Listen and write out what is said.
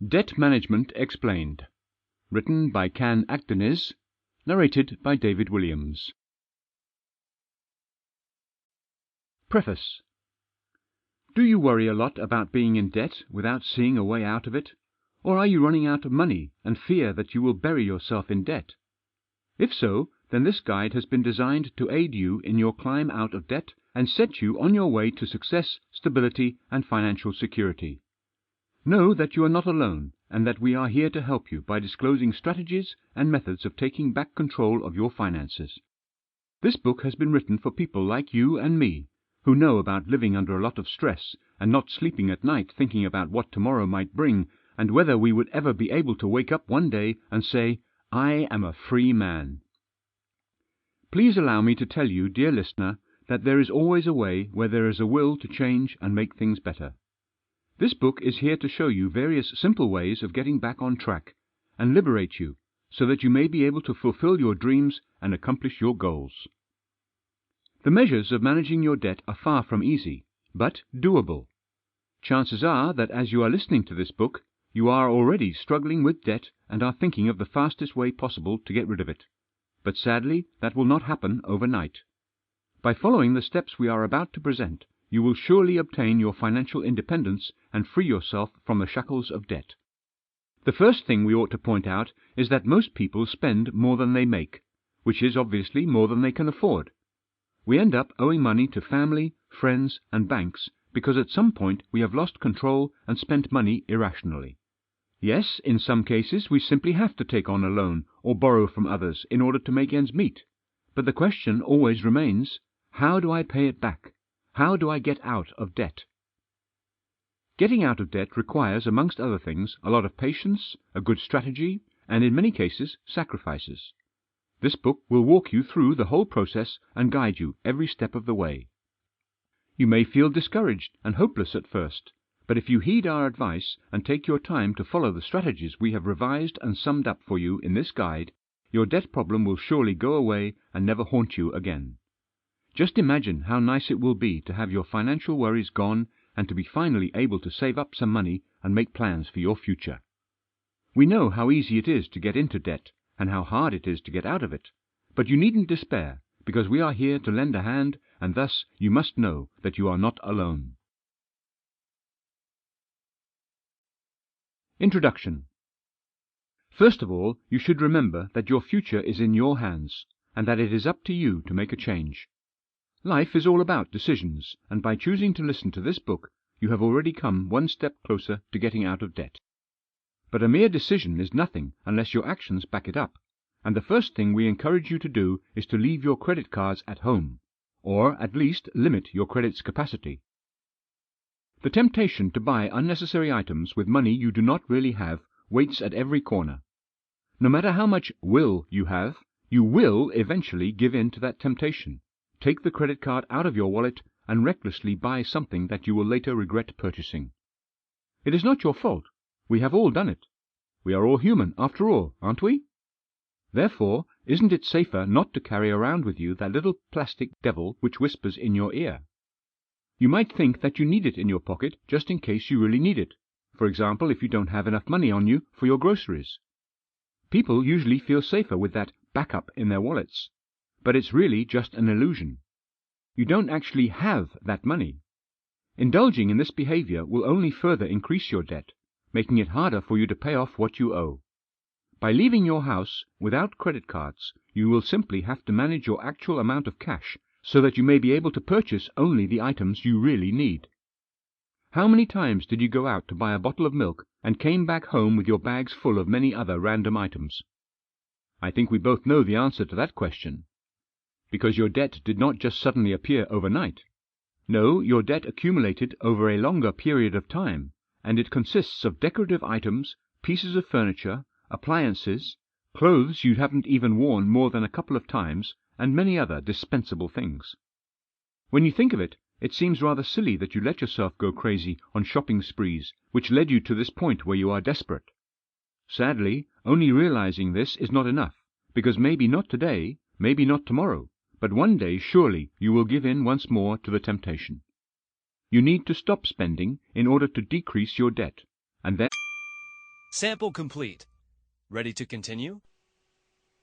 Debt Management Explained. Written by Akdeniz. Narrated by David Willams. Preface. Do you worry a lot about being in debt without seeing a way out of it? Or are you running out of money and fear that you will bury yourself in debt? If so, then this guide has been designed to aid you in your climb out of debt and set you on your way to success, stability, and financial security. Know that you are not alone, and that we are here to help you by disclosing strategies and methods of taking back control of your finances. This book has been written for people like you and me, who know about living under a lot of stress and not sleeping at night thinking about what tomorrow might bring and whether we would ever be able to wake up one day and say, "I am a free man." Please allow me to tell you, dear listener, that there is always a way where there is a will to change and make things better. This book is here to show you various simple ways of getting back on track and liberate you so that you may be able to fulfill your dreams and accomplish your goals. The measures of managing your debt are far from easy, but doable. Chances are that as you are listening to this book, you are already struggling with debt and are thinking of the fastest way possible to get rid of it. But sadly, that will not happen overnight. By following the steps we are about to present, you will surely obtain your financial independence and free yourself from the shackles of debt. The first thing we ought to point out is that most people spend more than they make, which is obviously more than they can afford. We end up owing money to family, friends, and banks because at some point we have lost control and spent money irrationally. Yes, in some cases we simply have to take on a loan or borrow from others in order to make ends meet. But the question always remains, how do I pay it back? How do I get out of debt? Getting out of debt requires, amongst other things, a lot of patience, a good strategy, and in many cases, sacrifices. This book will walk you through the whole process and guide you every step of the way. You may feel discouraged and hopeless at first, but if you heed our advice and take your time to follow the strategies we have revised and summed up for you in this guide, your debt problem will surely go away and never haunt you again. Just imagine how nice it will be to have your financial worries gone and to be finally able to save up some money and make plans for your future. We know how easy it is to get into debt and how hard it is to get out of it, but you needn't despair because we are here to lend a hand, and thus you must know that you are not alone. Introduction. First of all, you should remember that your future is in your hands and that it is up to you to make a change. Life is all about decisions, and by choosing to listen to this book, you have already come one step closer to getting out of debt. But a mere decision is nothing unless your actions back it up, and the first thing we encourage you to do is to leave your credit cards at home, or at least limit your credit's capacity. The temptation to buy unnecessary items with money you do not really have waits at every corner. No matter how much will you have, you will eventually give in to that temptation. Take the credit card out of your wallet and recklessly buy something that you will later regret purchasing. It is not your fault. We have all done it. We are all human after all, aren't we? Therefore, isn't it safer not to carry around with you that little plastic devil which whispers in your ear? You might think that you need it in your pocket just in case you really need it. For example, if you don't have enough money on you for your groceries. People usually feel safer with that backup in their wallets. But it's really just an illusion. You don't actually have that money. Indulging in this behavior will only further increase your debt, making it harder for you to pay off what you owe. By leaving your house without credit cards, you will simply have to manage your actual amount of cash so that you may be able to purchase only the items you really need. How many times did you go out to buy a bottle of milk and came back home with your bags full of many other random items? I think we both know the answer to that question. Because your debt did not just suddenly appear overnight. No, your debt accumulated over a longer period of time, and it consists of decorative items, pieces of furniture, appliances, clothes you haven't even worn more than a couple of times, and many other dispensable things. When you think of it, it seems rather silly that you let yourself go crazy on shopping sprees, which led you to this point where you are desperate. Sadly, only realizing this is not enough, because maybe not today, maybe not tomorrow, but one day surely you will give in once more to the temptation. You need to stop spending in order to decrease your debt, and then Sample complete. Ready to continue?